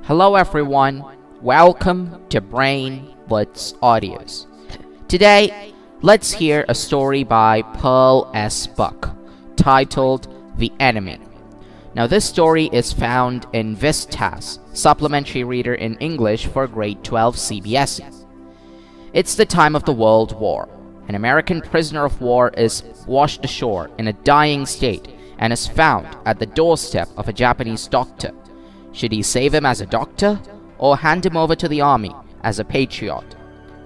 Hello everyone, welcome to Brain Blitz Audios. Today, let's hear a story by Pearl S. Buck, titled The Enemy. Now this story is found in Vistas, Supplementary Reader in English for Grade 12 CBSE. It's the time of the World War. An American prisoner of war is washed ashore in a dying state and is found at the doorstep of a Japanese doctor. Should he save him as a doctor or hand him over to the army as a patriot?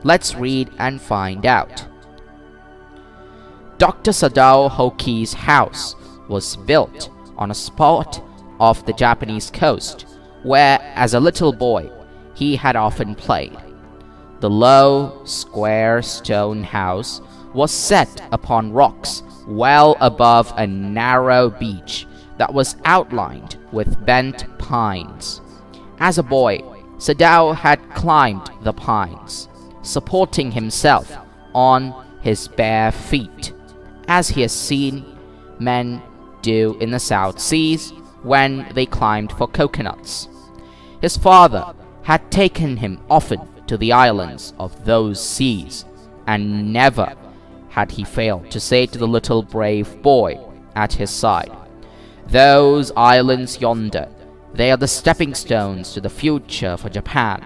Let's read and find out. Dr. Sadao Hoki's house was built on a spot off the Japanese coast where, as a little boy, he had often played. The low, square stone house was set upon rocks well above a narrow beach that was outlined with bent pines. As a boy, Sadao had climbed the pines, supporting himself on his bare feet, as he has seen men do in the South Seas when they climbed for coconuts. His father had taken him often to the islands of those seas, and never had he failed to say to the little brave boy at his side, "Those islands yonder, they are the stepping stones to the future for Japan."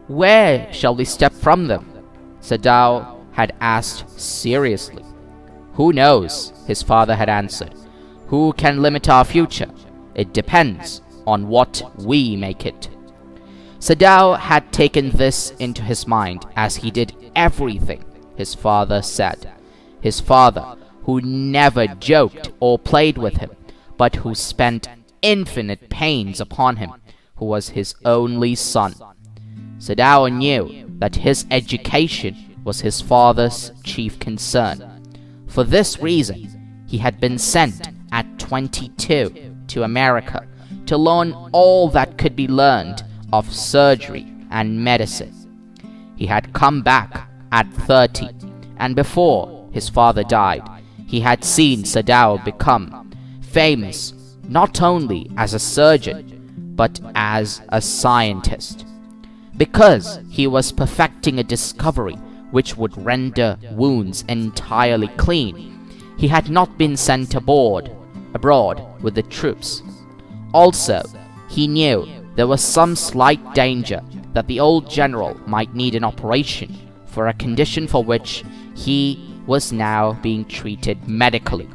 "Where shall we step from them?" Sadao had asked seriously. "Who knows?" his father had answered. "Who can limit our future? It depends on what we make it." Sadao had taken this into his mind as he did everything his father said. His father, who never joked or played with him, but who spent infinite pains upon him, who was his only son. Sadao knew that his education was his father's chief concern. For this reason, he had been sent at 22 to America to learn all that could be learned of surgery and medicine. He had come back at 30, and before his father died, he had seen Sadao become famous not only as a surgeon, but as a scientist. Because he was perfecting a discovery which would render wounds entirely clean, he had not been sent abroad with the troops. Also, he knew there was some slight danger that the old general might need an operation for a condition for which he was now being treated medically,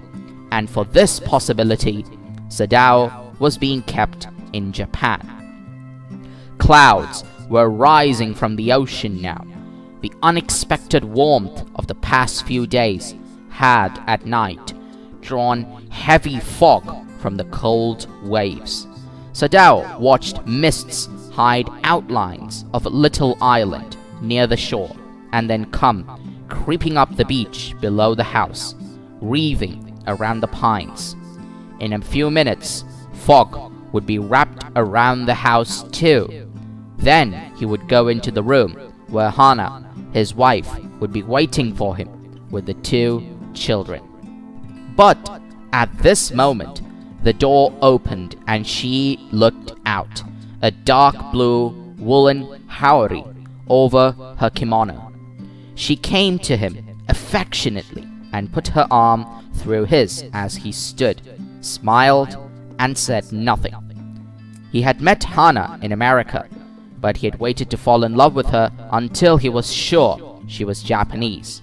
and for this possibility, Sadao was being kept in Japan. Clouds were rising from the ocean now. The unexpected warmth of the past few days had, at night, drawn heavy fog from the cold waves. Sadao watched mists hide outlines of a little island near the shore, and then come creeping up the beach below the house, wreathing around the pines. In a few minutes, fog would be wrapped around the house too. Then he would go into the room where Hannah, his wife, would be waiting for him with the 2 children. But at this moment, the door opened and she looked out, a dark blue woolen harbouring over her kimono. She came to him affectionately and put her arm through his as he stood, smiled, and said nothing. He had met Hannah in America, but he had waited to fall in love with her until he was sure she was Japanese.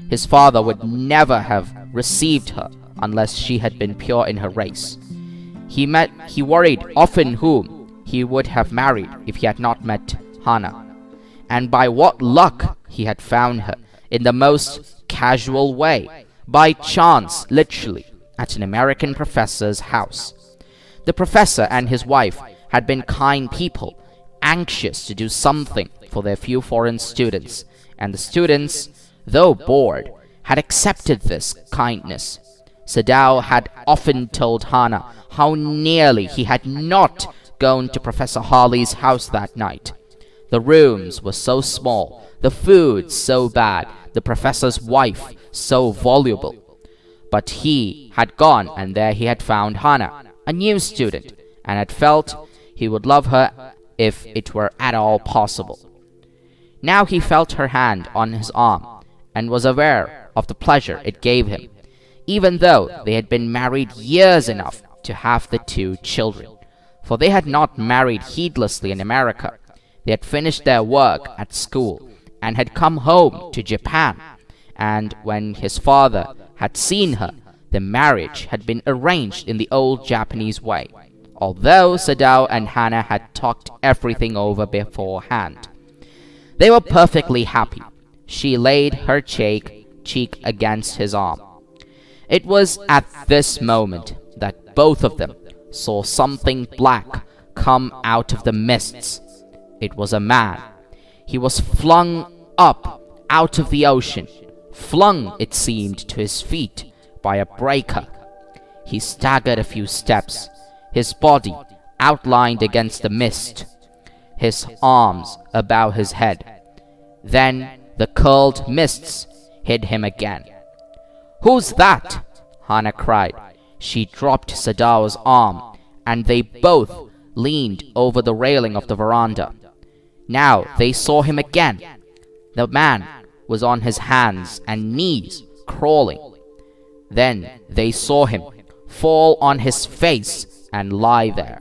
His father would never have received her unless she had been pure in her race. He worried often whom he would have married if he had not met Hannah, and by what luck he had found her in the most casual way, by chance, literally, at an American professor's house. The professor and his wife had been kind people, anxious to do something for their few foreign students, and the students, though bored, had accepted this kindness. Sadao had often told Hannah how nearly he had not gone to Professor Harley's house that night. The rooms were so small, the food so bad, the professor's wife so voluble. But he had gone, and there he had found Hannah, a new student, and had felt He would love her if it were at all possible. Now he felt her hand on his arm and was aware of the pleasure it gave him, even though they had been married years enough to have the 2 children. For they had not married heedlessly in America. They had finished their work at school and had come home to Japan, and when his father had seen her, the marriage had been arranged in the old Japanese way, although Sadao and Hannah had talked everything over beforehand. They were perfectly happy. She laid her cheek against his arm. It was at this moment that both of them saw something black come out of the mists. It was a man. He was flung up out of the ocean, flung, it seemed, to his feet by a breaker. He staggered a few steps, his body outlined against the mist, his arms above his head. Then the curled mists hid him again. "Who's that?" Hannah cried. She dropped Sadao's arm, and they both leaned over the railing of the veranda. Now they saw him again. The man was on his hands and knees, crawling. Then they saw him fall on his face and lie there.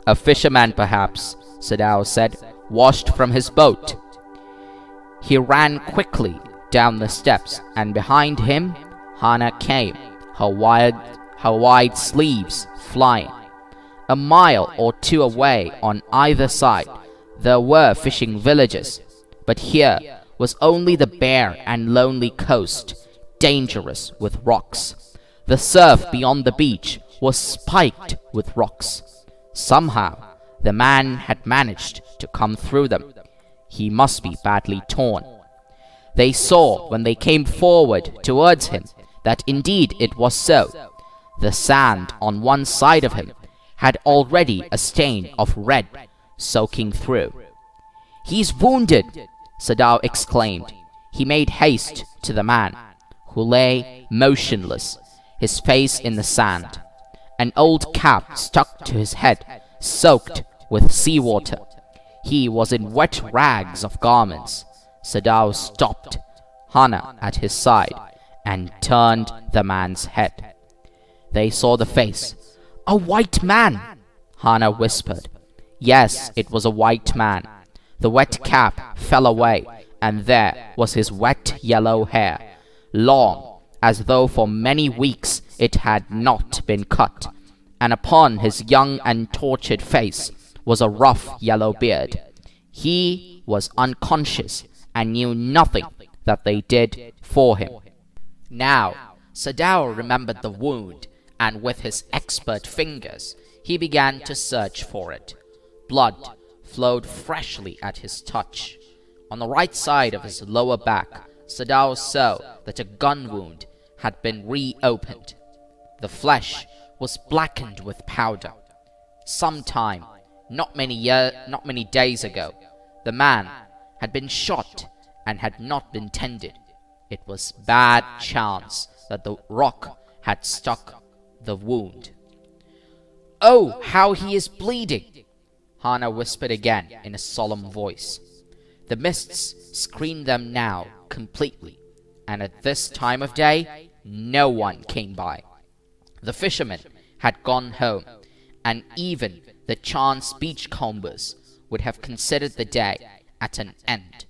"A fisherman, perhaps," Sadao said, "washed from his boat." He ran quickly down the steps, and behind him Hannah came, her wide sleeves flying. A mile or 2 away on either side there were fishing villages, but here was only the bare and lonely coast, dangerous with rocks. The surf beyond the beach was spiked with rocks. Somehow the man had managed to come through them. He must be badly torn. They saw, when they came forward towards him, that indeed it was so. The sand on one side of him had already a stain of red soaking through. "He's wounded!" Sadao exclaimed. He made haste to the man, who lay motionless, his face in the sand. An old cap stuck to his head, soaked with seawater. He was in wet rags of garments. Sadao stopped Hannah at his side and turned the man's head. They saw the face. "A white man!" Hannah whispered. Yes, it was a white man. The wet cap fell away, and there was his wet yellow hair, long, as though for many weeks it had not been cut, and upon his young and tortured face was a rough yellow beard. He was unconscious and knew nothing that they did for him. Now, Sadao remembered the wound, and with his expert fingers, he began to search for it. Blood flowed freshly at his touch. On the right side of his lower back, Sadao saw that a gun wound had been reopened. The flesh was blackened with powder. Sometime, not many days ago, the man had been shot and had not been tended. It was bad chance that the rock had stuck the wound. "Oh, how he is bleeding!" Hannah whispered again in a solemn voice. The mists screened them now completely, and at this time of day, no one came by. The fishermen had gone home, and even the chance beachcombers would have considered the day at an end.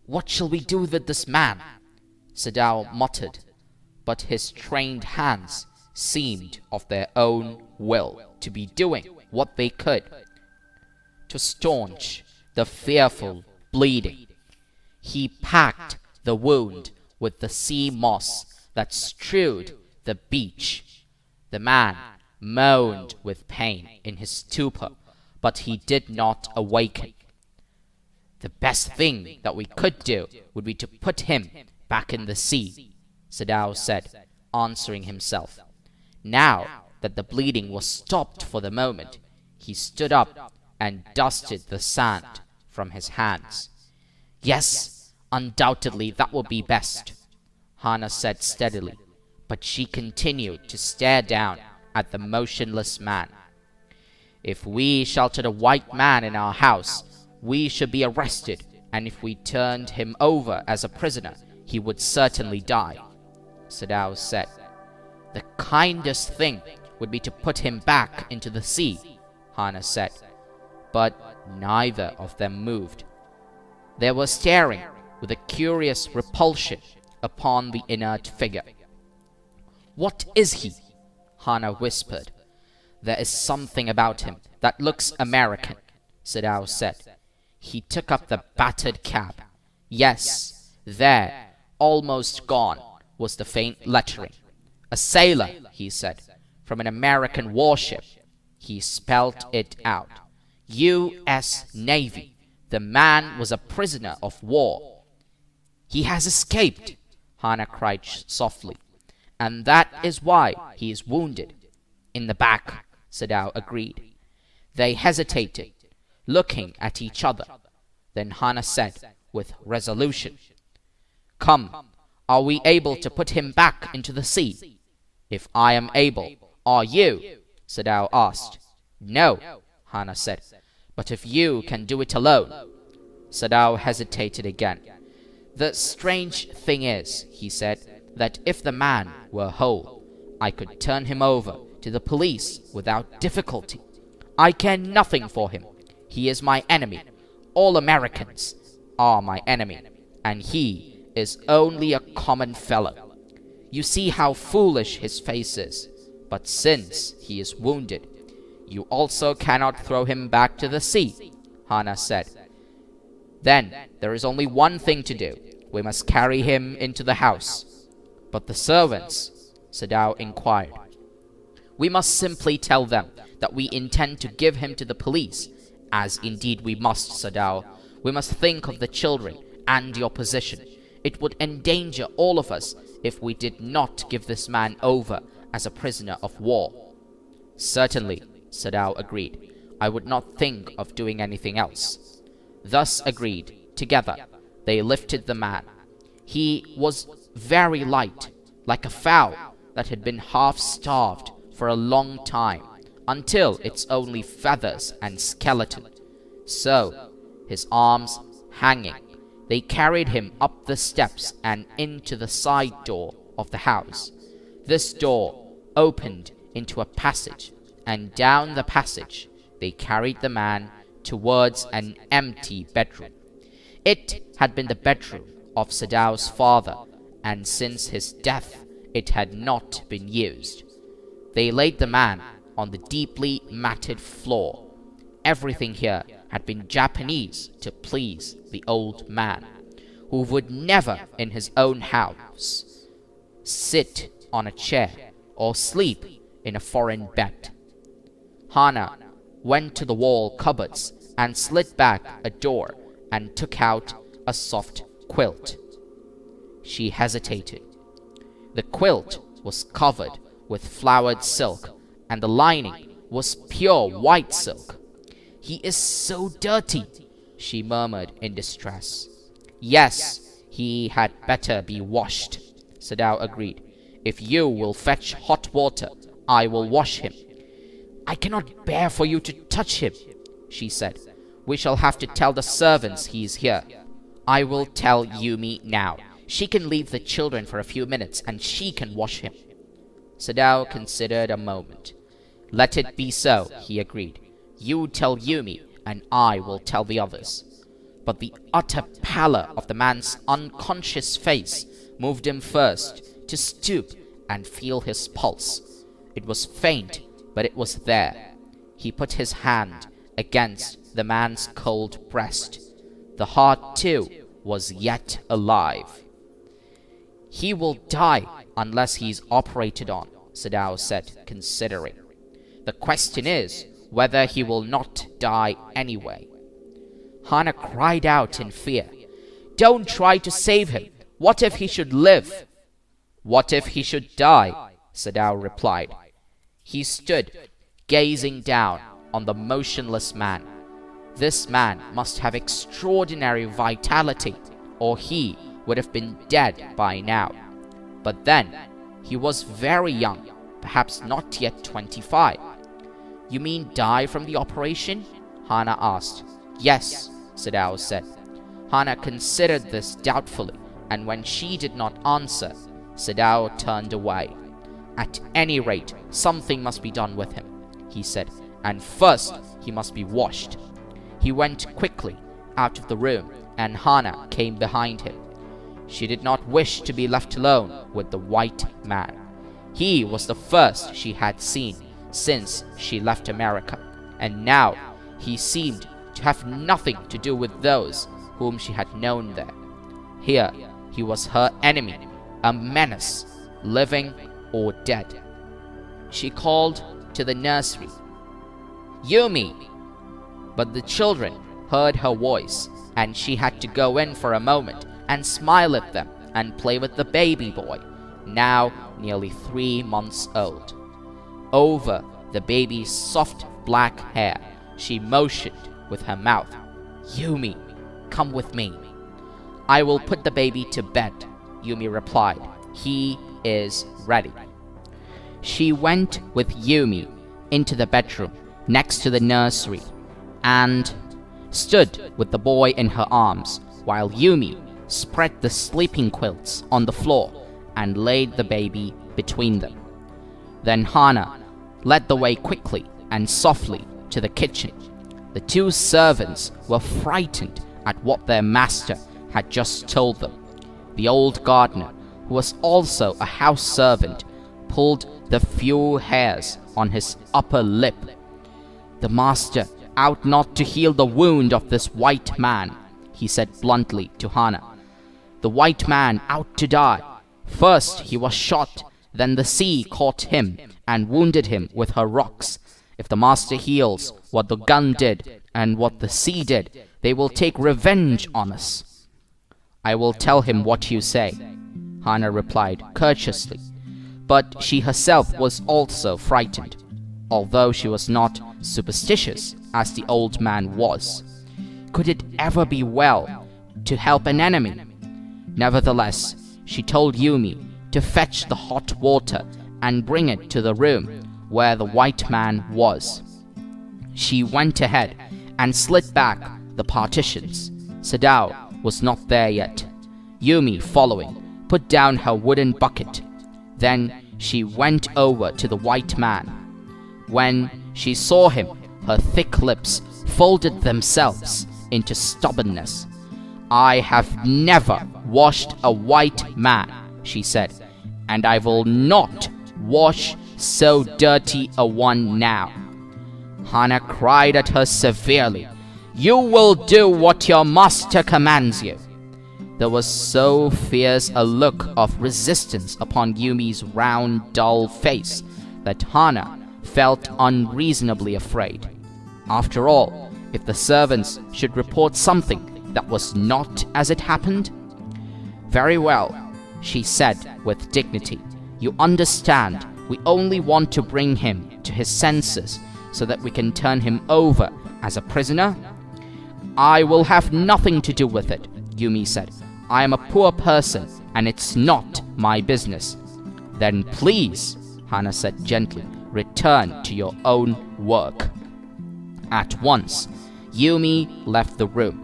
"What shall we do with this man?" Sadao muttered, but his trained hands seemed of their own will to be doing what they could to staunch the fearful bleeding. He packed the wound with the sea moss that strewed the beach. The man moaned with pain in his stupor, but he did not awaken. "The best thing that we could do would be to put him back in the sea," Sadao said, answering himself. Now that the bleeding was stopped for the moment, he stood up and dusted the sand from his hands. "Yes, undoubtedly that will be best," Hannah said steadily, but she continued to stare down at the motionless man. If we sheltered a white man in our house, we should be arrested, and if we turned him over as a prisoner, he would certainly die. Sadao said. The kindest thing would be to put him back into the sea, Hannah said. But neither of them moved. They were staring with a curious repulsion upon the inert figure. What is he? Hannah whispered. There is something about him that looks American, Sadao said. He took up the battered cap. Yes, there, almost gone, was the faint lettering. A sailor, he said, from an American warship. He spelt it out. U.S. Navy. The man was a prisoner of war. He has escaped, Hannah cried softly. And that is why he is wounded. In the back, Sadao agreed. They hesitated, looking at each other. Then Hannah said with resolution, Come, are we able to put him back into the sea? If I am able, are you? Sadao asked. No, Hannah said. But if you can do it alone. Sadao hesitated again. The strange thing is, he said, that if the man were whole, I could turn him over to the police without difficulty. I care nothing for him. He is my enemy. All Americans are my enemy, and he is only a common fellow. You see how foolish his face is, but since he is wounded, you also cannot throw him back to the sea, Hannah said. Then there is only one thing to do. We must carry him into the house. But the servants, Sadao inquired. We must simply tell them that we intend to give him to the police, as indeed we must, Sadao. We must think of the children and your position. It would endanger all of us if we did not give this man over as a prisoner of war. Certainly, Sadao agreed. I would not think of doing anything else. Thus agreed, together, they lifted the man. He was very light, like a fowl that had been half-starved for a long time, until it's only feathers and skeleton. So, his arms hanging, they carried him up the steps and into the side door of the house. This door opened into a passage, and down the passage they carried the man towards an empty bedroom. It had been the bedroom of Sadao's father, and since his death it had not been used. They laid the man on the deeply matted floor. Everything here had been Japanese to please the old man, who would never in his own house sit on a chair or sleep in a foreign bed. Hannah went to the wall cupboards and slid back a door and took out a soft quilt. She hesitated. The quilt was covered with flowered silk, and the lining was pure white silk. He is so dirty, she murmured in distress. Yes, he had better be washed, Sadao agreed. If you will fetch hot water, I will wash him. I cannot bear for you to touch him, she said. We shall have to tell the servants he is here. I will tell Yumi now. She can leave the children for a few minutes, and she can wash him. Sadao considered a moment. Let it be so, he agreed. You tell Yumi, and I will tell the others. But the utter pallor of the man's unconscious face moved him first to stoop and feel his pulse. It was faint, but it was there. He put his hand against the man's cold breast. The heart, too, was yet alive. He will die unless he is operated on, Sadao said, considering. The question is whether he will not die anyway. Hannah cried out in fear. Don't try to save him. What if he should live? What if he should die? Sadao replied. He stood, gazing down on the motionless man. This man must have extraordinary vitality, or he would have been dead by now. But then, he was very young, perhaps not yet 25. You mean die from the operation? Hannah asked. Yes, Sadao said. Hannah considered this doubtfully, and when she did not answer, Sadao turned away. At any rate, something must be done with him, he said, and first he must be washed. He went quickly out of the room, and Hannah came behind him. She did not wish to be left alone with the white man. He was the first she had seen since she left America, and now he seemed to have nothing to do with those whom she had known there. Here he was her enemy, a menace, living or dead. She called to the nursery, Yumi! But the children heard her voice, and she had to go in for a moment and smile at them and play with the baby boy, now nearly 3 months old. Over the baby's soft black hair, she motioned with her mouth, Yumi, come with me. I will put the baby to bed, Yumi replied. He is ready. She went with Yumi into the bedroom next to the nursery and stood with the boy in her arms while Yumi spread the sleeping quilts on the floor and laid the baby between them. Then Hannah led the way quickly and softly to the kitchen. The 2 servants were frightened at what their master had just told them. The old gardener, who was also a house servant, pulled the few hairs on his upper lip. The master out not to heal the wound of this white man, he said bluntly to Hannah. The white man out to die. First he was shot, then the sea caught him and wounded him with her rocks. If the master heals what the gun did and what the sea did, they will take revenge on us. I will tell him what you say, Hannah replied courteously. But she herself was also frightened, although she was not superstitious as the old man was. Could it ever be well to help an enemy? Nevertheless, she told Yumi to fetch the hot water and bring it to the room where the white man was. She went ahead and slid back the partitions. Sadao was not there yet. Yumi, following, put down her wooden bucket. Then she went over to the white man. When she saw him, her thick lips folded themselves into stubbornness. I have never washed a white man, she said, and I will not wash so dirty a one now. Hannah cried at her severely. You will do what your master commands you. There was so fierce a look of resistance upon Yumi's round, dull face that Hannah felt unreasonably afraid. After all, if the servants should report something that was not as it happened? Very well, she said with dignity. You understand, we only want to bring him to his senses so that we can turn him over as a prisoner? I will have nothing to do with it, Yumi said. I am a poor person, and it's not my business. Then please, Hannah said gently, return to your own work. At once, Yumi left the room.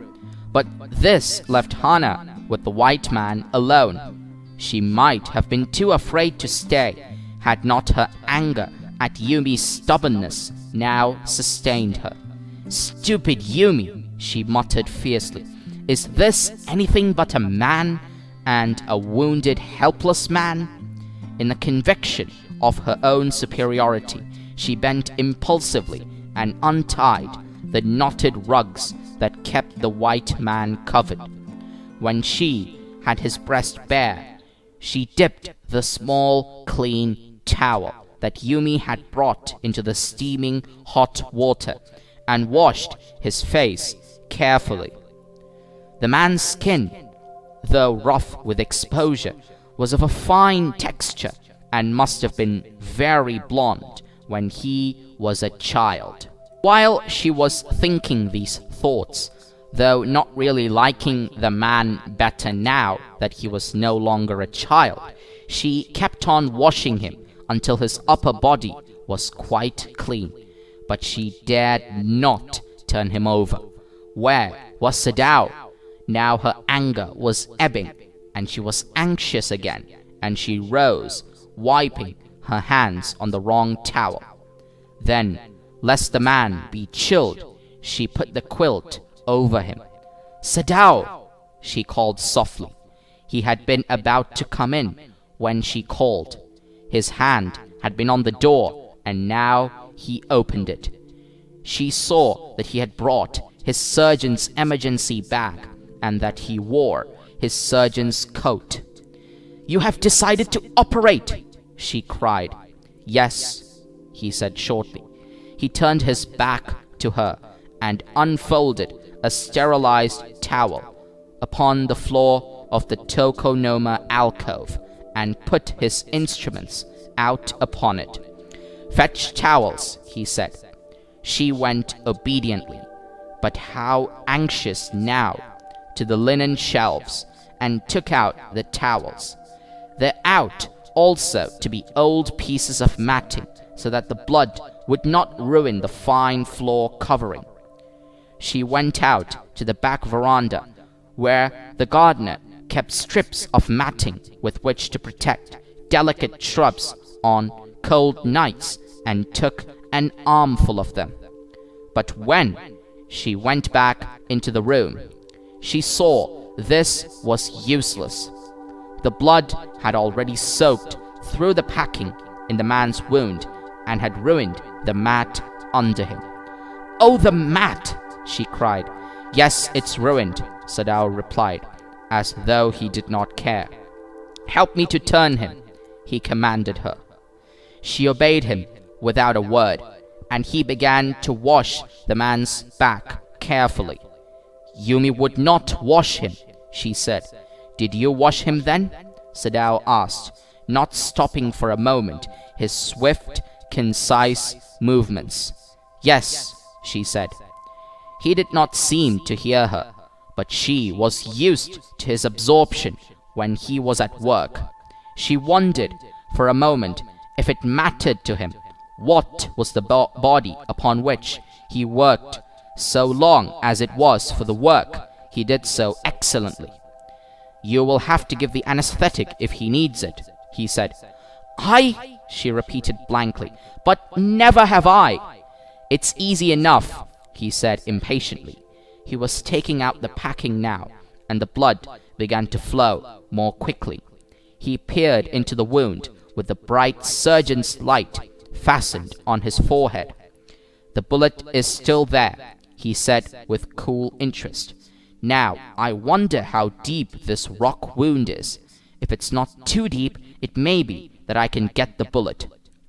But this left Hannah with the white man alone. She might have been too afraid to stay, had not her anger at Yumi's stubbornness now sustained her. Stupid Yumi, she muttered fiercely. Is this anything but a man, and a wounded, helpless man? In the conviction of her own superiority, she bent impulsively and untied the knotted rugs that kept the white man covered. When she had his breast bare, she dipped the small, clean towel that Yumi had brought into the steaming hot water and washed his face carefully. The man's skin, though rough with exposure, was of a fine texture and must have been very blond when he was a child. While she was thinking these thoughts, though not really liking the man better now that he was no longer a child, she kept on washing him until his upper body was quite clean. but she dared not turn him over. Where was Sadao? Now her anger was ebbing, and she was anxious again, and she rose, wiping her hands on the wrong towel. Then, lest the man be chilled, she put the quilt over him. "Sadao!" she called softly. He had been about to come in when she called. His hand had been on the door, and now he opened it. She saw that he had brought his surgeon's emergency bag and that he wore his surgeon's coat. "You have decided to operate!" she cried. "Yes," he said shortly. He turned his back to her and unfolded a sterilized towel upon the floor of the tokonoma alcove and put his instruments out upon it. "Fetch towels," he said. She went obediently, but how anxious now, to the linen shelves and took out the towels. There out also to be old pieces of matting, so that the blood would not ruin the fine floor covering. She went out to the back veranda, where the gardener kept strips of matting with which to protect delicate shrubs on cold nights, and took an armful of them. But when she went back into the room, she saw this was useless. The blood had already soaked through the packing in the man's wound and had ruined the mat under him. "Oh, the mat!" she cried. "Yes, it's ruined," Sadao replied, as though he did not care. "Help me to turn him," he commanded her. She obeyed him without a word, and he began to wash the man's back carefully. "Yumi would not wash him," she said. "Did you wash him then?" Sadao asked, not stopping for a moment his swift, concise movements. "Yes," she said. He did not seem to hear her, but she was used to his absorption when he was at work. She wondered for a moment if it mattered to him what was the body upon which he worked, so long as it was for the work he did so excellently. "You will have to give the anesthetic if he needs it," he said. "I?" she repeated blankly. "But never have I." "It's easy enough," he said impatiently. He was taking out the packing now, and the blood began to flow more quickly. He peered into the wound with the bright surgeon's light fastened on his forehead. "The bullet is still there," he said with cool interest. "Now, I wonder how deep this rock wound is. If it's not too deep, it may be that I can get the bullet.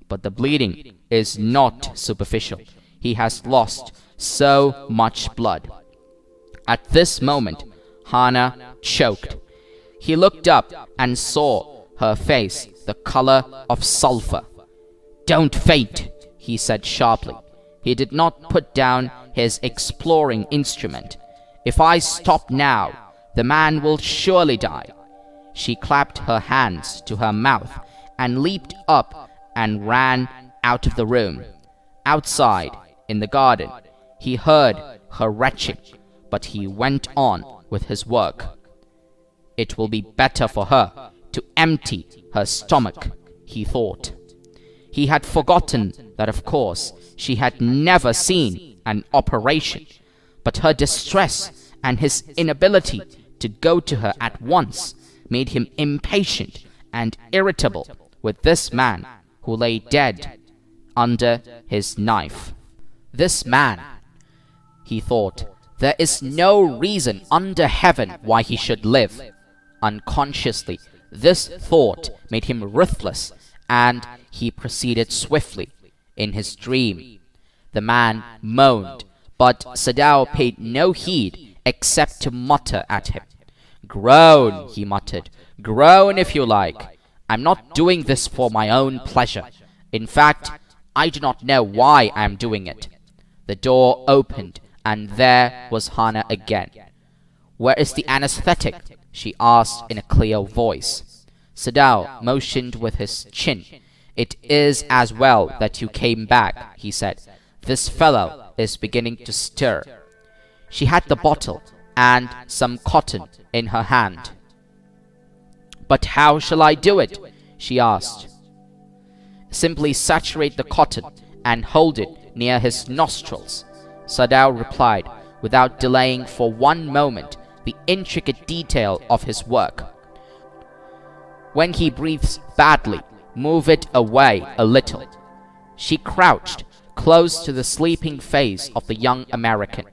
But the bleeding is not superficial. He has lost so much blood." At this moment, Hannah choked. He looked up and saw her face the color of sulfur. "Don't faint," he said sharply. He did not put down his exploring instrument. "If I stop now, the man will surely die." She clapped her hands to her mouth and leaped up and ran out of the room. Outside, in the garden, he heard her retching, but he went on with his work. It will be better for her to empty her stomach, he thought. He had forgotten that, of course, she had never seen an operation, but her distress and his inability to go to her at once made him impatient and irritable with this man who lay dead under his knife. This man, he thought, there is no reason under heaven why he should live. Unconsciously, this thought made him ruthless, and he proceeded swiftly. In his dream, the man moaned, but Sadao paid no heed except to mutter at him. "Groan," he muttered. "Groan if you like. I'm not doing this for my own pleasure. In fact, I do not know why I am doing it." The door opened, and there was Hannah again. "Where is the anesthetic?" she asked in a clear voice. Sadao motioned with his chin. "It is as well that you came back," he said. This fellow is beginning to stir." She had the bottle and some cotton in her hand. "But how shall I do it?" she asked. "Simply saturate the cotton and hold it near his nostrils," Sadao replied, without delaying for one moment the intricate detail of his work. "When he breathes badly, move it away a little." She crouched close to the sleeping face of the young American.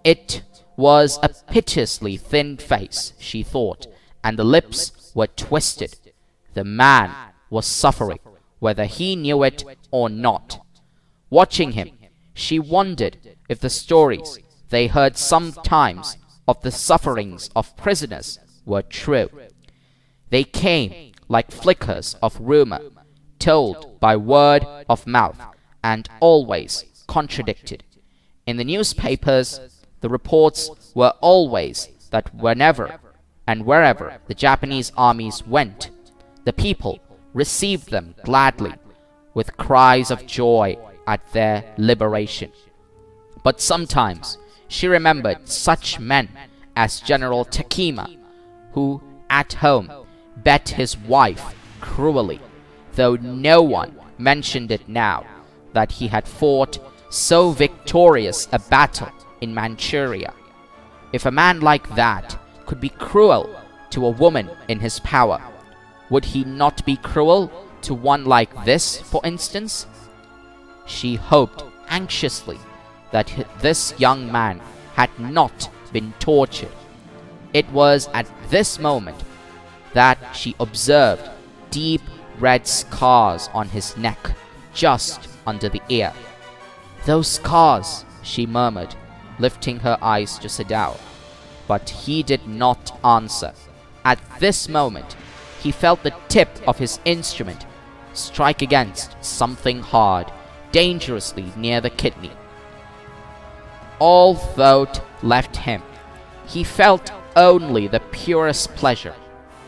It was a piteously thin face, she thought, and the lips were twisted. The man was suffering, whether he knew it or not. Watching him, she wondered if the stories they heard sometimes of the sufferings of prisoners were true. They came like flickers of rumor, told by word of mouth, and always contradicted. In the newspapers, the reports were always that whenever and wherever the Japanese armies went, the people received them gladly, with cries of joy at their liberation. But sometimes she remembered such men as General Takima, who at home bet his wife cruelly, though no one mentioned it now, that he had fought so victorious a battle in Manchuria. If a man like that could be cruel to a woman in his power, would he not be cruel to one like this, for instance? She hoped anxiously that this young man had not been tortured. It was at this moment that she observed deep red scars on his neck, just under the ear. "Those scars," she murmured, lifting her eyes to Sadao. But he did not answer. At this moment, he felt the tip of his instrument strike against something hard, dangerously near the kidney. All thought left him. He felt only the purest pleasure.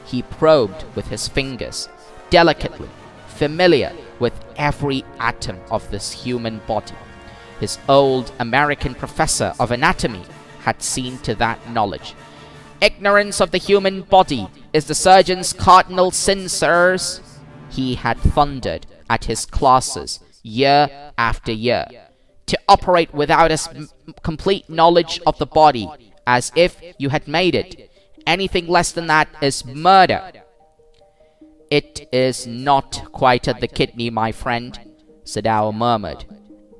He probed with his fingers, delicately, familiar with every atom of this human body. His old American professor of anatomy had seen to that knowledge. "Ignorance of the human body is the surgeon's cardinal sin, sirs," he had thundered at his classes year after year. "To operate without as complete knowledge of the body as if you had made it, anything less than that is murder." "It is not quite at the kidney, my friend," Sadao murmured.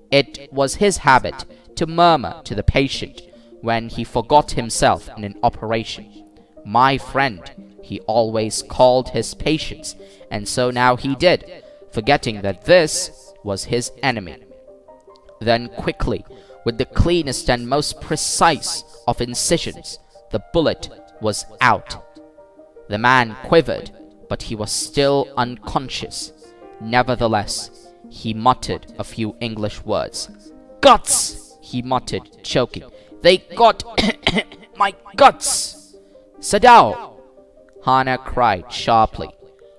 It was his habit to murmur to the patient when he forgot himself in an operation. "My friend," he always called his patients, and so now he did, forgetting that this was his enemy. Then quickly, with the cleanest and most precise of incisions, the bullet was out. The man quivered, but he was still unconscious. Nevertheless, he muttered a few English words. "Guts!" he muttered, choking. "They got my guts!" "Sadao!" Hannah cried sharply.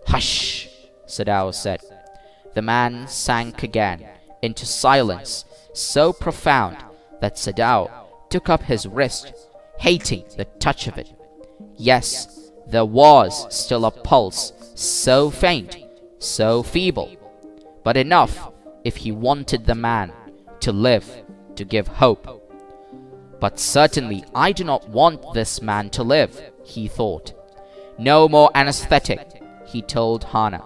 "Hush!" Sadao said. The man sank again into silence so profound that Sadao took up his wrist, hating the touch of it. Yes, there was still a pulse, so faint, so feeble, but enough if he wanted the man to live, to give hope. "But certainly I do not want this man to live," he thought. "No more anesthetic," he told Hannah.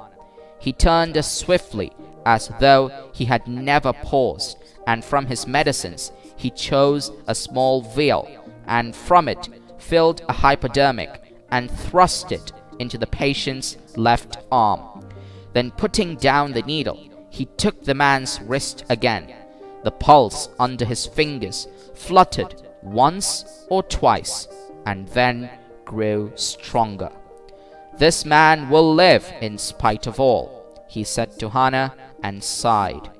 He turned as swiftly as though he had never paused, and from his medicines he chose a small vial, and from it filled a hypodermic and thrust it into the patient's left arm. Then putting down the needle, he took the man's wrist again. The pulse under his fingers fluttered once or twice, and then grew stronger. "This man will live in spite of all," he said to Hannah, and sighed.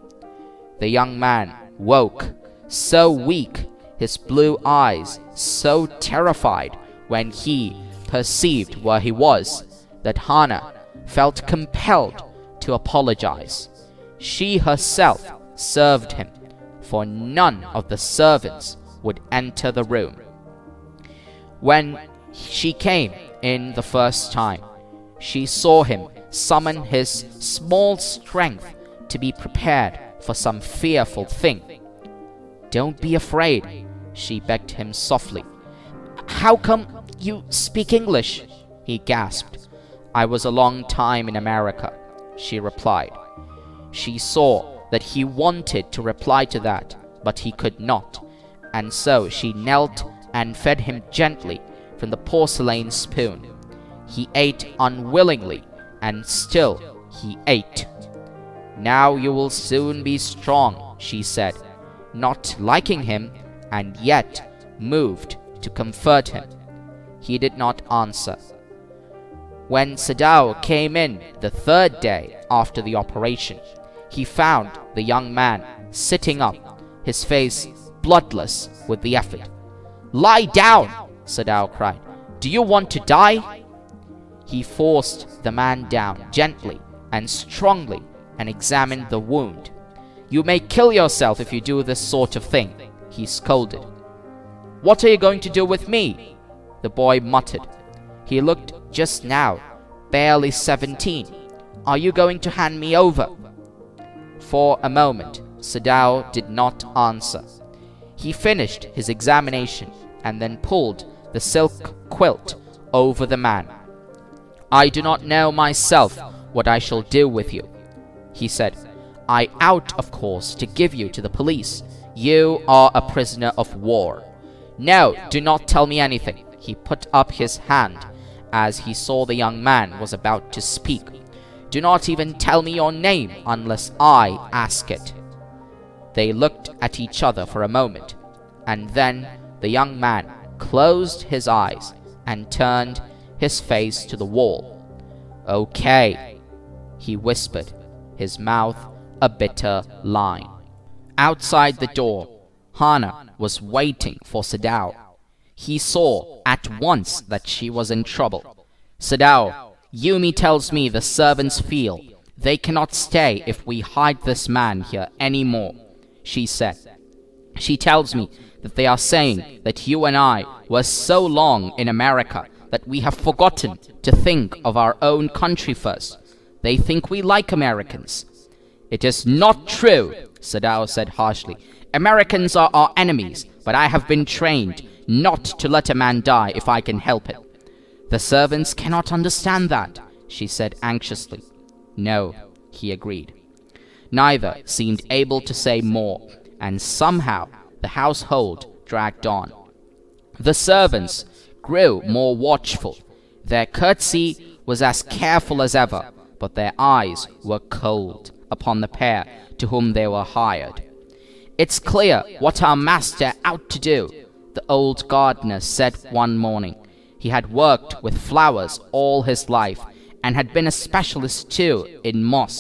The young man woke, so weak, his blue eyes so terrified when he perceived where he was, that Hannah felt compelled to apologize. She herself served him, for none of the servants would enter the room. When she came in the first time, she saw him summon his small strength to be prepared for some fearful thing. "Don't be afraid," she begged him softly. "How come you speak English?" he gasped. "I was a long time in America," she replied. She saw that he wanted to reply to that, but he could not, and so she knelt and fed him gently from the porcelain spoon. He ate unwillingly, and still he ate. "Now you will soon be strong," she said, not liking him, and yet moved to comfort him. He did not answer. When Sadao came in the third day after the operation, he found the young man sitting up, his face bloodless with the effort. "Lie down!" Sadao cried. "Do you want to die?" He forced the man down gently and strongly and examined the wound. "You may kill yourself if you do this sort of thing," he scolded. "What are you going to do with me?" the boy muttered. He looked just now barely 17. "Are you going to hand me over?" For a moment, Sadao did not answer. He finished his examination and then pulled the silk quilt over the man. "I do not know myself what I shall do with you," he said. "I ought, of course, to give you to the police. You are a prisoner of war. No, do not tell me anything." He put up his hand as he saw the young man was about to speak. "Do not even tell me your name unless I ask it." They looked at each other for a moment, and then the young man closed his eyes and turned his face to the wall. "Okay," he whispered, his mouth a bitter line. Outside the door, Hannah was waiting for Sadao. He saw at once that she was in trouble. "Sadao, Yumi tells me the servants feel they cannot stay if we hide this man here any more," she said. "She tells me that they are saying that you and I were so long in America that we have forgotten to think of our own country first. They think we like Americans." "It is not true," Sadao said harshly. "Americans are our enemies, but I have been trained not to let a man die if I can help it." "The servants cannot understand that," she said anxiously. "No," he agreed. Neither seemed able to say more, and somehow the household dragged on. The servants grew more watchful. Their courtesy was as careful as ever, but their eyes were cold upon the pair to whom they were hired. "It's clear what our master ought to do," the old gardener said one morning. He had worked with flowers all his life, and had been a specialist too in moss.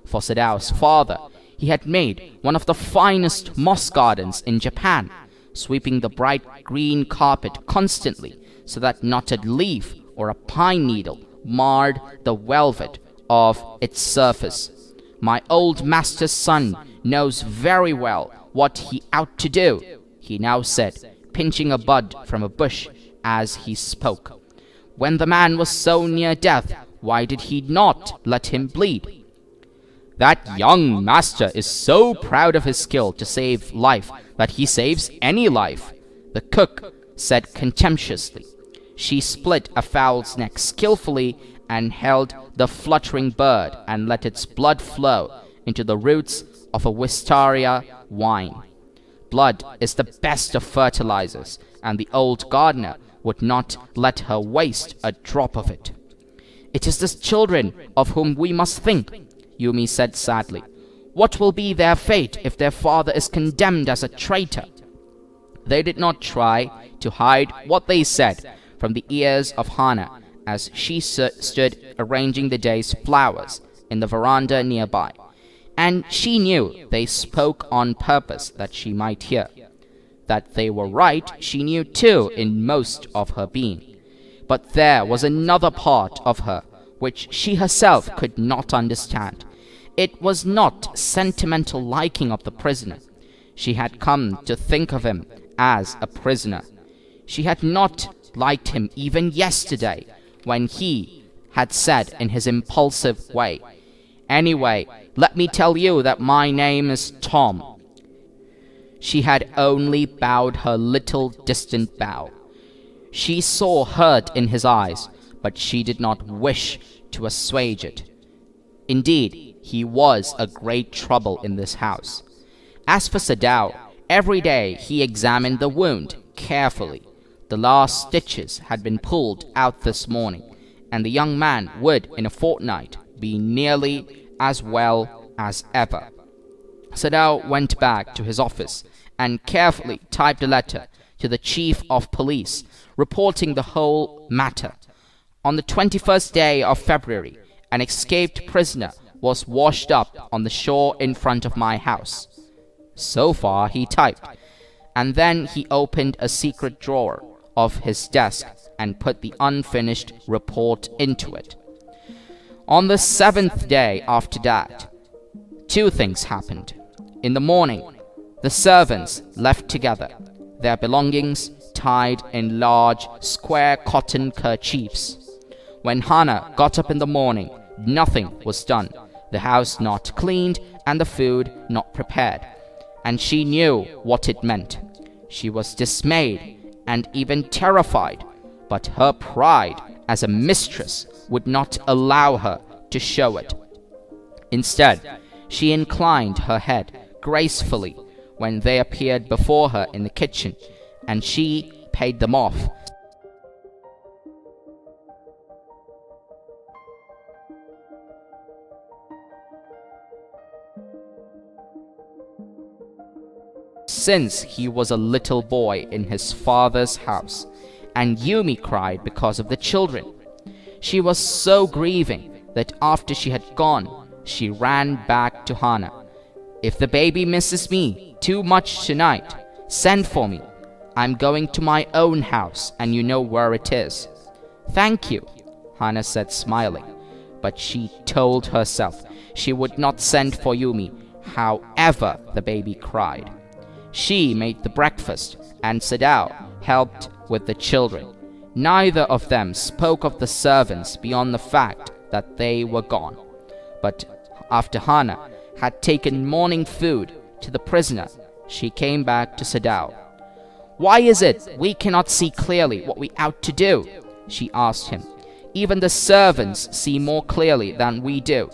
For Sadao's father, he had made one of the finest moss gardens in Japan, sweeping the bright green carpet constantly so that not a leaf or a pine needle marred the velvet of its surface. "My old master's son knows very well what he ought to do," he now said, pinching a bud from a bush as he spoke. "When the man was so near death, why did he not let him bleed?" "That young master is so proud of his skill to save life that he saves any life," the cook said contemptuously. She split a fowl's neck skillfully and held the fluttering bird and let its blood flow into the roots of a wisteria vine. Blood is the best of fertilizers, and the old gardener would not let her waste a drop of it. "It is the children of whom we must think," Yumi said sadly. "What will be their fate if their father is condemned as a traitor?" They did not try to hide what they said from the ears of Hannah as she stood arranging the day's flowers in the veranda nearby, and she knew they spoke on purpose that she might hear. That they were right she knew too in most of her being. But there was another part of her which she herself could not understand. It was not sentimental liking of the prisoner. She had come to think of him as a prisoner. She had not liked him even yesterday, when he had said in his impulsive way, "Anyway, let me tell you that my name is Tom." She had only bowed her little distant bow. She saw hurt in his eyes, but she did not wish to assuage it. Indeed, he was a great trouble in this house. As for Sadao, every day he examined the wound carefully. The last stitches had been pulled out this morning, and the young man would, in a fortnight, be nearly as well as ever. Sadao went back to his office and carefully typed a letter to the chief of police, reporting the whole matter. On the 21st day of February, an escaped prisoner was washed up on the shore in front of my house. So far, he typed, and then he opened a secret drawer of his desk and put the unfinished report into it. On the 7th day after that, two things happened. In the morning, the servants left together, their belongings tied in large square cotton kerchiefs. When Hannah got up in the morning, nothing was done, the house not cleaned and the food not prepared, and she knew what it meant. She was dismayed and even terrified, but her pride as a mistress would not allow her to show it. Instead, she inclined her head gracefully when they appeared before her in the kitchen, and she paid them off. Since he was a little boy in his father's house, and Yumi cried because of the children. She was so grieving that after she had gone, she ran back to Hannah. "If the baby misses me too much tonight, send for me. I'm going to my own house, and you know where it is." "Thank you," Hannah said, smiling, but she told herself she would not send for Yumi, however the baby cried. She made the breakfast, and Sadao helped with the children. Neither of them spoke of the servants beyond the fact that they were gone. But after Hannah had taken morning food to the prisoner, she came back to Sadao. "Why is it we cannot see clearly what we ought to do?" she asked him. "Even the servants see more clearly than we do.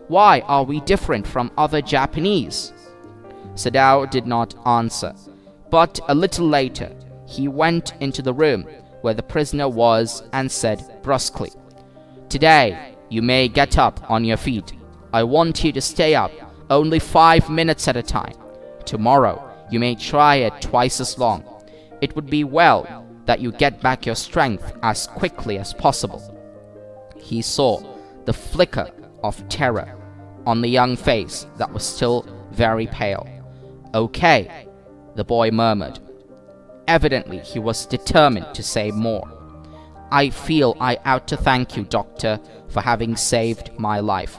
Why are we different from other Japanese?" Sadao did not answer, but a little later he went into the room where the prisoner was and said brusquely, "Today you may get up on your feet. I want you to stay up only 5 minutes at a time. Tomorrow you may try it twice as long. It would be well that you get back your strength as quickly as possible." He saw the flicker of terror on the young face that was still very pale. "Okay," the boy murmured. Evidently, he was determined to say more. "I feel I ought to thank you, doctor, for having saved my life."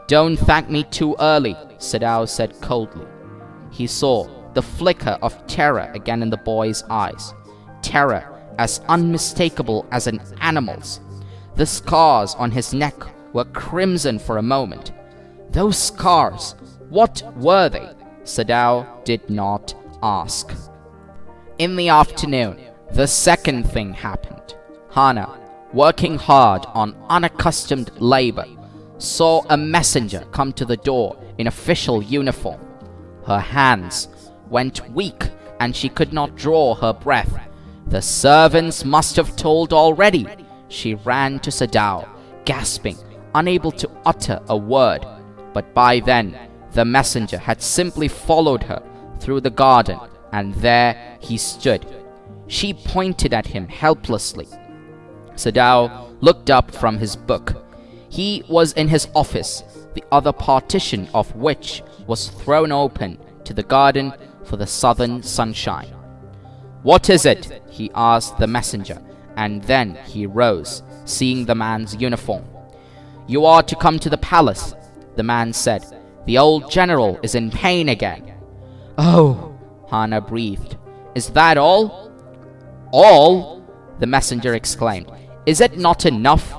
"Don't thank me too early," Sadao said coldly. He saw the flicker of terror again in the boy's eyes, terror as unmistakable as an animal's. The scars on his neck were crimson for a moment. Those scars, what were they? Sadao did not ask. In the afternoon, the second thing happened. Hannah, working hard on unaccustomed labor, saw a messenger come to the door in official uniform. Her hands went weak and she could not draw her breath. The servants must have told already. She ran to Sadao, gasping, unable to utter a word. But by then, the messenger had simply followed her through the garden, and there he stood. She pointed at him helplessly. Sadao looked up from his book. He was in his office, the other partition of which was thrown open to the garden for the southern sunshine. "What is it?" he asked the messenger, and then he rose, seeing the man's uniform. "You are to come to the palace," the man said. "The old general is in pain again." "Oh," Hannah breathed. "Is that all?" "All?" the messenger exclaimed. "Is it not enough?"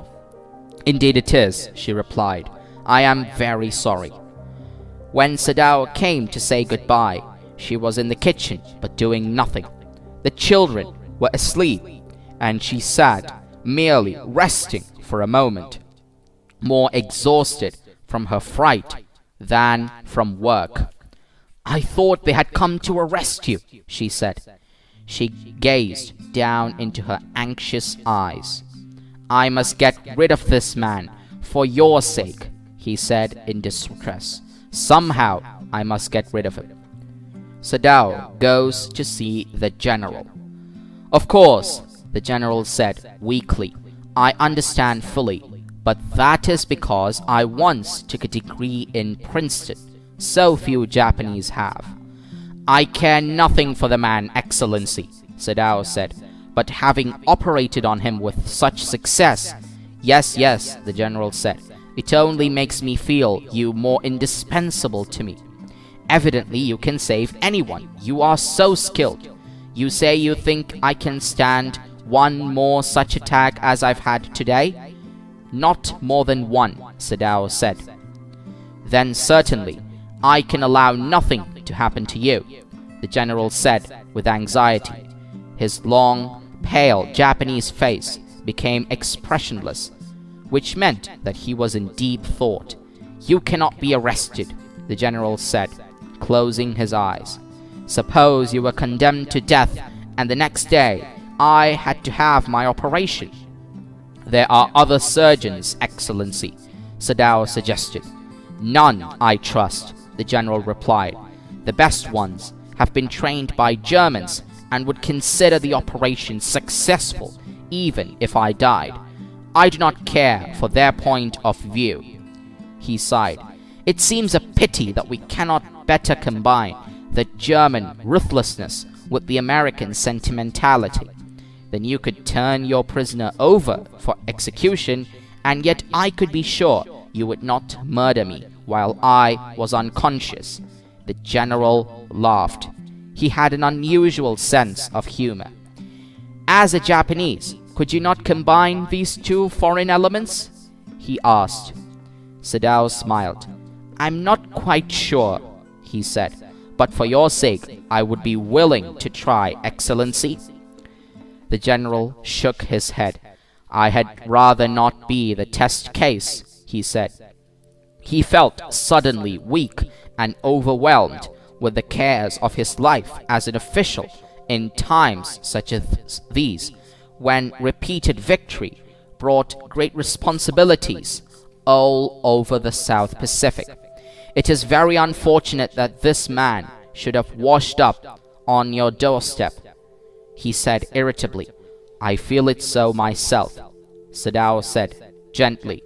"Indeed it is," she replied. "I am very sorry." When Sadao came to say goodbye, she was in the kitchen but doing nothing. The children were asleep, and she sat, merely resting for a moment, more exhausted from her fright than from work. "I thought they had come to arrest you," she said. She gazed down into her anxious eyes. "I must get rid of this man, for your sake," he said in distress. "Somehow I must get rid of him." Sadao goes to see the general. "Of course," the general said weakly, "I understand fully, but that is because I once took a degree in Princeton. So few Japanese have." "I care nothing for the man, Excellency," Sadao said, "but having operated on him with such success—" "Yes, yes," the general said, "it only makes me feel you more indispensable to me. Evidently you can save anyone. You are so skilled. You say you think I can stand one more such attack as I've had today?" "Not more than one," Sadao said. "Then certainly I can allow nothing to happen to you," the general said with anxiety. His long, pale Japanese face became expressionless, which meant that he was in deep thought. "You cannot be arrested," the general said, closing his eyes. "Suppose you were condemned to death, and the next day I had to have my operation." "There are other surgeons, Excellency," Sadao suggested. "None, I trust," the general replied. "The best ones have been trained by Germans and would consider the operation successful even if I died. I do not care for their point of view." He sighed. "It seems a pity that we cannot better combine the German ruthlessness with the American sentimentality. Then you could turn your prisoner over for execution, and yet I could be sure you would not murder me while I was unconscious." The general laughed. He had an unusual sense of humor. "As a Japanese, could you not combine these two foreign elements?" he asked. Sadao smiled. "I'm not quite sure," he said, "but for your sake I would be willing to try, Excellency." The general shook his head. "I had rather not be the test case," he said. He felt suddenly weak and overwhelmed with the cares of his life as an official in times such as these, when repeated victory brought great responsibilities all over the South Pacific. "It is very unfortunate that this man should have washed up on your doorstep," he said irritably. "I feel it so myself," Sadao said gently.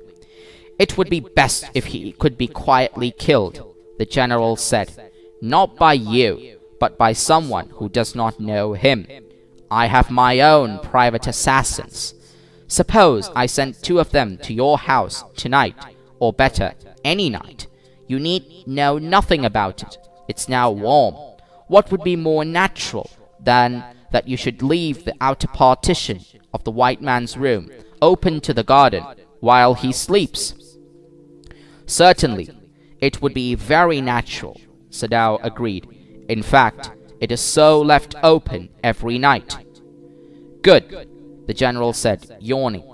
"It would be best if he could be quietly killed," the general said. "Not by you, but by someone who does not know him. I have my own private assassins. Suppose I sent 2 of them to your house tonight, or better, any night. You need know nothing about it. It's now warm. What would be more natural than that you should leave the outer partition of the white man's room open to the garden while he sleeps?" "Certainly, it would be very natural," Sadao agreed. "In fact, it is so left open every night." "Good," the general said, yawning.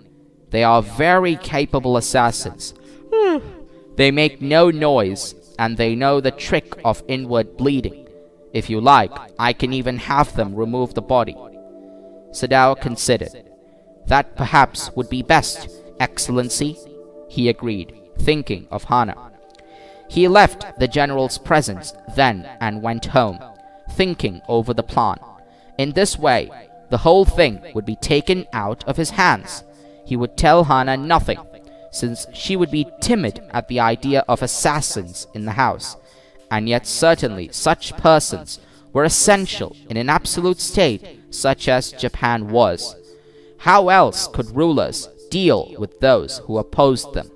"They are very capable assassins. They make no noise, and they know the trick of inward bleeding. If you like, I can even have them remove the body." Sadao considered. "That perhaps would be best, Excellency," he agreed, thinking of Hannah. He left the general's presence then and went home, thinking over the plan. In this way, the whole thing would be taken out of his hands. He would tell Hannah nothing, since she would be timid at the idea of assassins in the house, and yet certainly such persons were essential in an absolute state such as Japan was. How else could rulers deal with those who opposed them?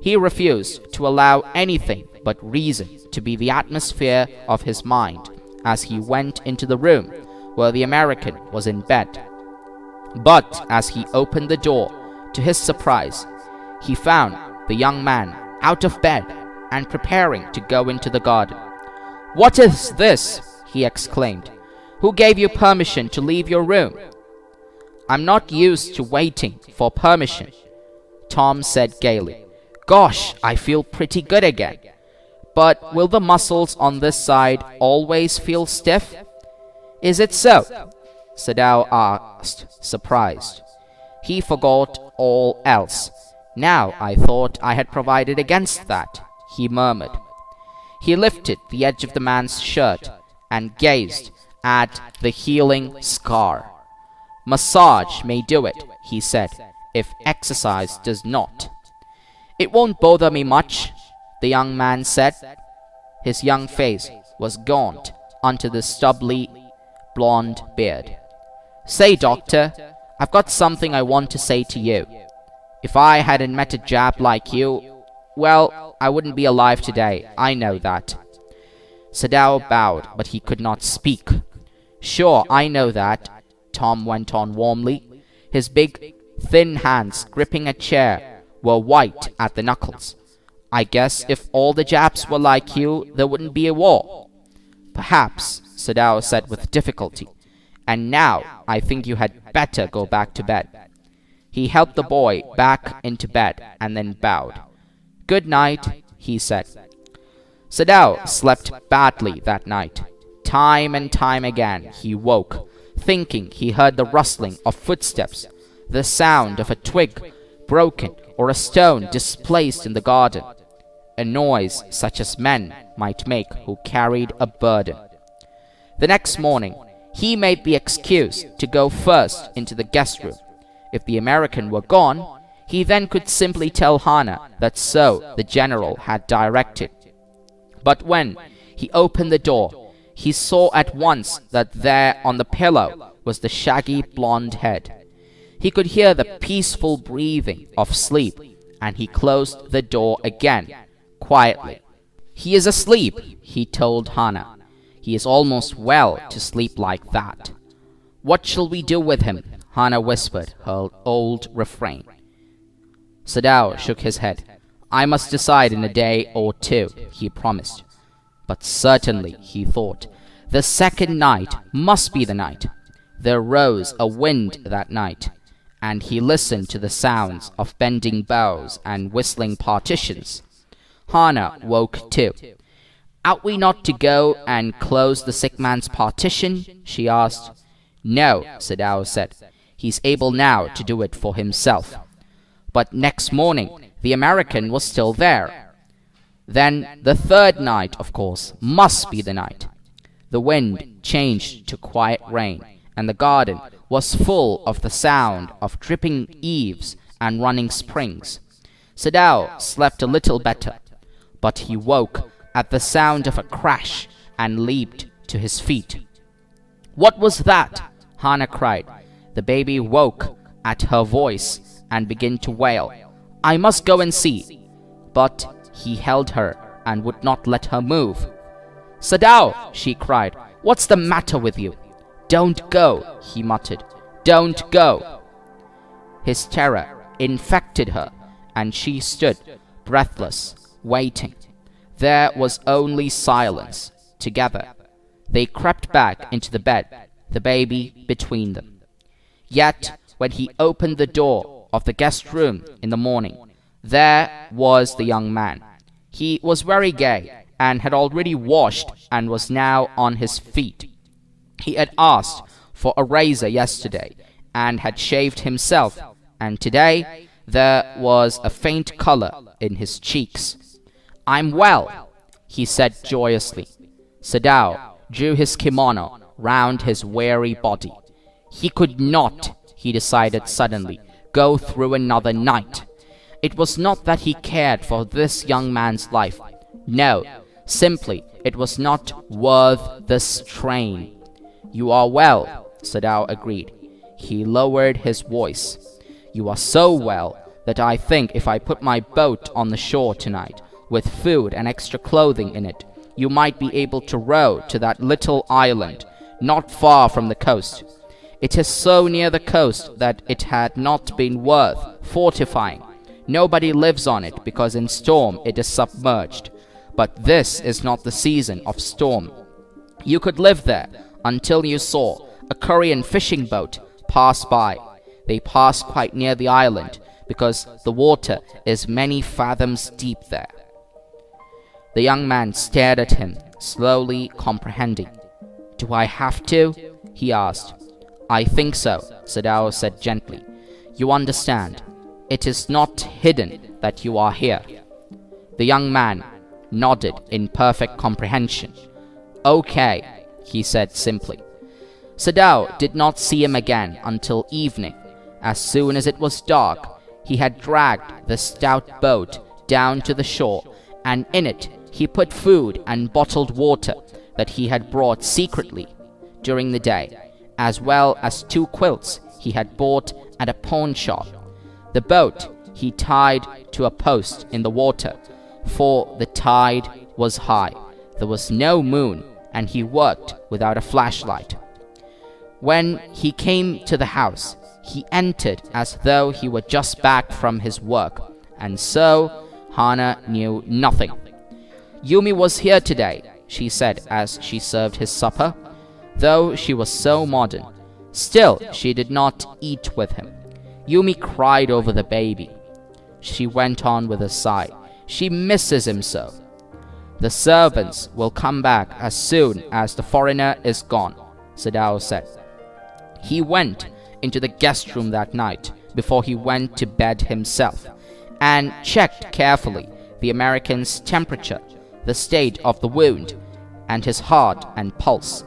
He refused to allow anything but reason to be the atmosphere of his mind as he went into the room where the American was in bed. But as he opened the door, to his surprise, he found the young man out of bed and preparing to go into the garden. "What is this?" he exclaimed. "Who gave you permission to leave your room?" "I'm not used to waiting for permission," Tom said gaily. "Gosh, I feel pretty good again. But will the muscles on this side always feel stiff?" "Is it so?" Sadao asked, surprised. He forgot all else. "Now I thought I had provided against that," he murmured. He lifted the edge of the man's shirt and gazed at the healing scar. "Massage may do it," he said, "if exercise does not." "It won't bother me much," the young man said. His young face was gaunt under the stubbly blonde beard. "Say, doctor, I've got something I want to say to you. If I hadn't met a Jap like you, well, I wouldn't be alive today, I know that." Sadao bowed, but he could not speak. "Sure, I know that," Tom went on warmly. His big, thin hands gripping a chair were white at the knuckles. "I guess if all the Japs were like you, there wouldn't be a war." "Perhaps," Sadao said with difficulty. "And now I think you had better go back to bed." He helped the boy back into bed and then bowed. "Good night," he said. Sadao slept badly that night. Time and time again he woke, thinking he heard the rustling of footsteps, the sound of a twig broken or a stone displaced in the garden, a noise such as men might make who carried a burden. The next morning, he made the excuse to go first into the guest room. If the American were gone, he then could simply tell Hannah that so the general had directed. But when he opened the door, he saw at once that there on the pillow was the shaggy blonde head. He could hear the peaceful breathing of sleep, and he closed the door again, quietly. "He is asleep," he told Hannah. "He is almost well to sleep like that." "What shall we do with him?" Hannah whispered her old refrain. Sadao shook his head. "I must decide in a day or two," he promised. But certainly, he thought, the second night must be the night. There rose a wind that night, and he listened to the sounds of bending bows and whistling partitions. Hannah woke too. "Ought we not to go and close the sick man's partition?" she asked. "No," Sadao said. "He's able now to do it for himself." But next morning, the American was still there. Then the third night, of course, must be the night. The wind changed to quiet rain, and the garden was full of the sound of dripping eaves and running springs. Sadao slept a little better, but he woke at the sound of a crash and leaped to his feet. "What was that?" Hannah cried. The baby woke at her voice and began to wail. "I must go and see." But he held her and would not let her move. "Sadao!" she cried. "What's the matter with you?" "Don't go," he muttered. "Don't go." His terror infected her, and she stood, breathless, waiting. There was only silence. Together, they crept back into the bed, the baby between them. Yet, when he opened the door of the guest room in the morning, there was the young man. He was very gay, and had already washed and was now on his feet. He had asked for a razor yesterday, and had shaved himself, and today there was a faint color in his cheeks. "I'm well," he said joyously. Sadao drew his kimono round his weary body. He could not, he decided suddenly, go through another night. It was not that he cared for this young man's life. No, simply it was not worth the strain. "You are well," Sadao agreed. He lowered his voice. "You are so well that I think if I put my boat on the shore tonight, with food and extra clothing in it, you might be able to row to that little island, not far from the coast. It is so near the coast that it had not been worth fortifying. Nobody lives on it because in storm it is submerged. But this is not the season of storm. You could live there until you saw a Korean fishing boat pass by. They pass quite near the island because the water is many fathoms deep there." The young man stared at him, slowly comprehending. "Do I have to?" he asked. "I think so," Sadao said gently. "You understand. It is not hidden that you are here." The young man nodded in perfect comprehension. "Okay," he said simply. Sadao did not see him again until evening. As soon as it was dark, he had dragged the stout boat down to the shore, and in it he put food and bottled water that he had brought secretly during the day, as well as 2 quilts he had bought at a pawn shop. The boat he tied to a post in the water, for the tide was high. There was no moon, and he worked without a flashlight. When he came to the house, he entered as though he were just back from his work, and so Hannah knew nothing. "Yumi was here today," she said as she served his supper. Though she was so modern, still she did not eat with him. Yumi cried over the baby. She went on with a sigh. She misses him so. "The servants will come back as soon as the foreigner is gone," Sadao said. He went into the guest room that night before he went to bed himself and checked carefully the American's temperature, the state of the wound, and his heart and pulse.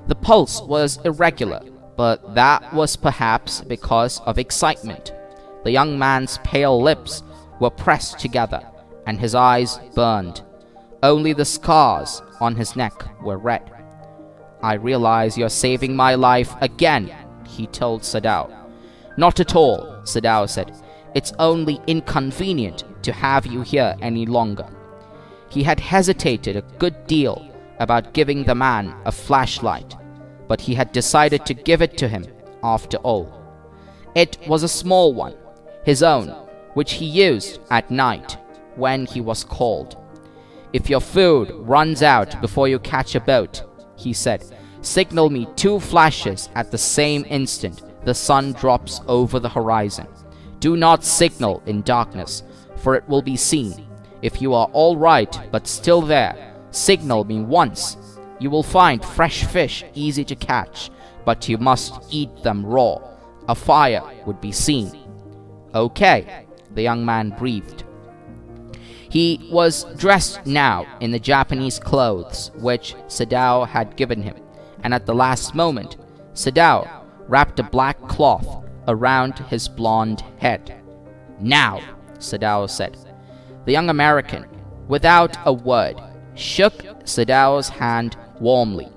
The pulse was irregular, but that was perhaps because of excitement. The young man's pale lips were pressed together, and his eyes burned. Only the scars on his neck were red. "I realize you're saving my life again," he told Sadao. "Not at all," Sadao said. "It's only inconvenient to have you here any longer." He had hesitated a good deal about giving the man a flashlight, but he had decided to give it to him after all. It was a small one, his own, which he used at night when he was called. "If your food runs out before you catch a boat," he said, "signal me 2 flashes at the same instant the sun drops over the horizon. Do not signal in darkness, for it will be seen. If you are all right but still there, signal me once. You will find fresh fish easy to catch, but you must eat them raw. A fire would be seen." "Okay," the young man breathed. He was dressed now in the Japanese clothes which Sadao had given him, and at the last moment, Sadao wrapped a black cloth around his blonde head. "Now," Sadao said. The young American, without a word, shook Sadao's hand warmly,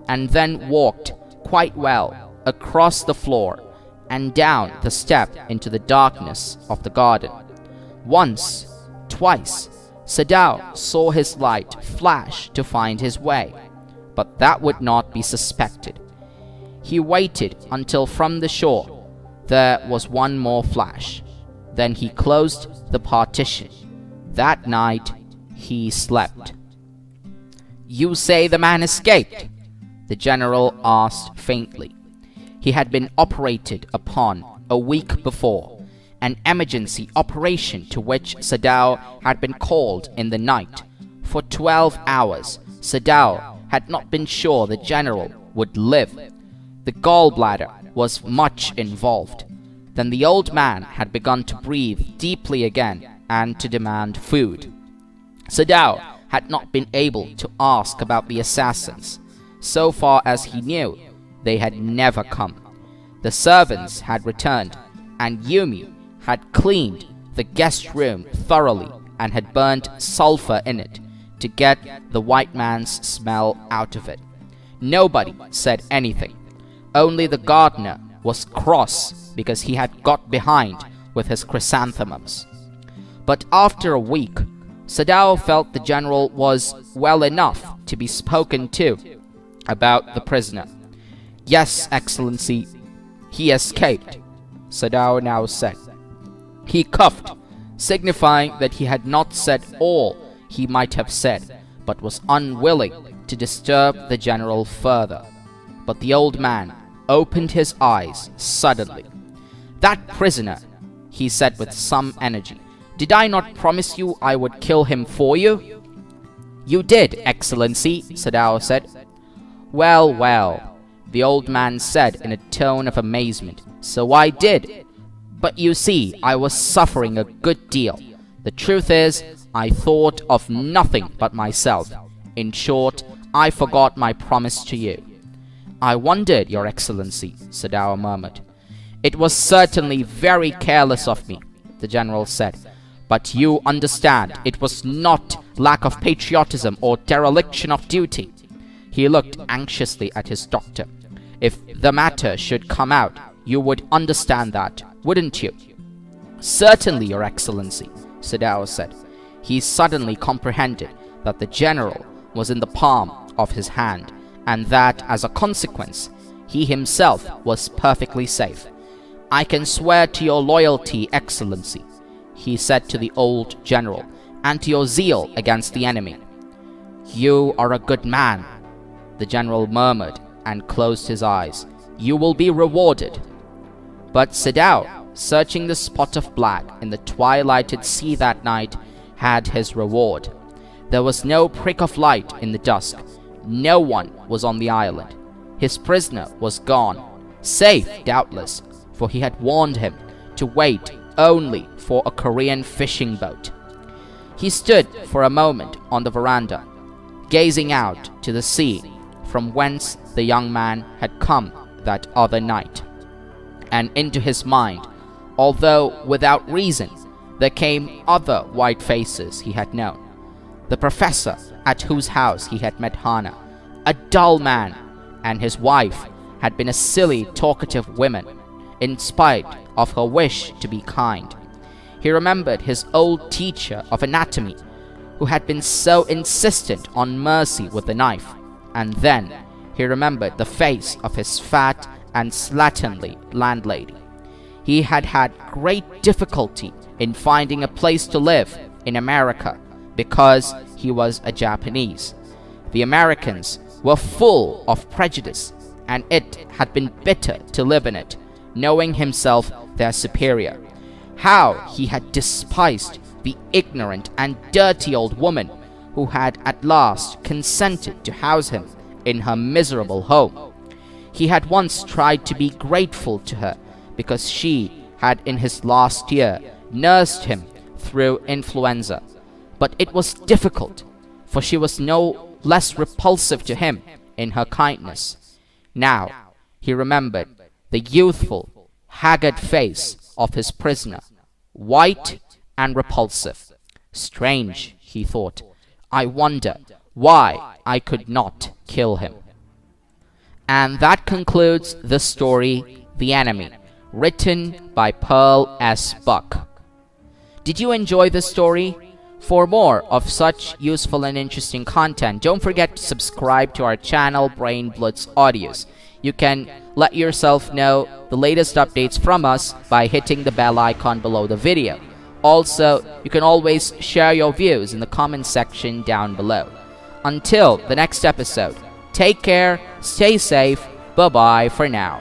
and then walked quite well across the floor and down the step into the darkness of the garden. Once, twice, Sadao saw his light flash to find his way, but that would not be suspected. He waited until from the shore there was one more flash. Then he closed the partition. That night he slept. "You say the man escaped?" the general asked faintly. He had been operated upon a week before, an emergency operation to which Sadao had been called in the night. For 12 hours, Sadao had not been sure the general would live. The gallbladder was much involved. Then the old man had begun to breathe deeply again and to demand food. Sadao had not been able to ask about the assassins. So far as he knew, they had never come. The servants had returned, and Yumi had cleaned the guest room thoroughly and had burnt sulfur in it to get the white man's smell out of it. Nobody said anything. Only the gardener was cross because he had got behind with his chrysanthemums. But after a week, Sadao felt the general was well enough to be spoken to about the prisoner. "Yes, Excellency, he escaped," Sadao now said. He coughed, signifying that he had not said all he might have said, but was unwilling to disturb the general further. But the old man opened his eyes suddenly. "That prisoner," he said with some energy, "did I not promise you I would kill him for you?" "You did, Excellency," Sadao said. "Well, well," the old man said in a tone of amazement, "so I did. But you see, I was suffering a good deal. The truth is, I thought of nothing but myself. In short, I forgot my promise to you." "I wondered, Your Excellency," Sadao murmured. "It was certainly very careless of me," the general said. "But you understand, it was not lack of patriotism or dereliction of duty." He looked anxiously at his doctor. "If the matter should come out, you would understand that, wouldn't you?" "Certainly, Your Excellency," Sadao said. He suddenly comprehended that the general was in the palm of his hand, and that, as a consequence, he himself was perfectly safe. "I can swear to your loyalty, Excellency," he said to the old general, "and to your zeal against the enemy." "You are a good man," the general murmured and closed his eyes. "You will be rewarded." But Sadao, searching the spot of black in the twilighted sea that night, had his reward. There was no prick of light in the dusk. No one was on the island. His prisoner was gone, safe doubtless, for he had warned him to wait only for a Korean fishing boat. He stood for a moment on the veranda, gazing out to the sea from whence the young man had come that other night. And into his mind, although without reason, there came other white faces he had known. The professor at whose house he had met Hannah, a dull man, and his wife had been a silly, talkative woman, in spite of her wish to be kind. He remembered his old teacher of anatomy, who had been so insistent on mercy with the knife, and then he remembered the face of his fat and slatternly landlady. He had had great difficulty in finding a place to live in America because he was a Japanese. The Americans were full of prejudice, and it had been bitter to live in it, knowing himself their superior. How he had despised the ignorant and dirty old woman who had at last consented to house him in her miserable home. He had once tried to be grateful to her because she had in his last year nursed him through influenza. But it was difficult, for she was no less repulsive to him in her kindness. Now he remembered the youthful, haggard face of his prisoner, white and repulsive. Strange, he thought. I wonder why I could not kill him. And that concludes the story, The Enemy, written by Pearl S. Buck. Did you enjoy the story? For more of such useful and interesting content, don't forget to subscribe to our channel, Brain Blitz Audios. You can let yourself know the latest updates from us by hitting the bell icon below the video. Also, you can always share your views in the comment section down below. Until the next episode, take care, stay safe, bye-bye for now.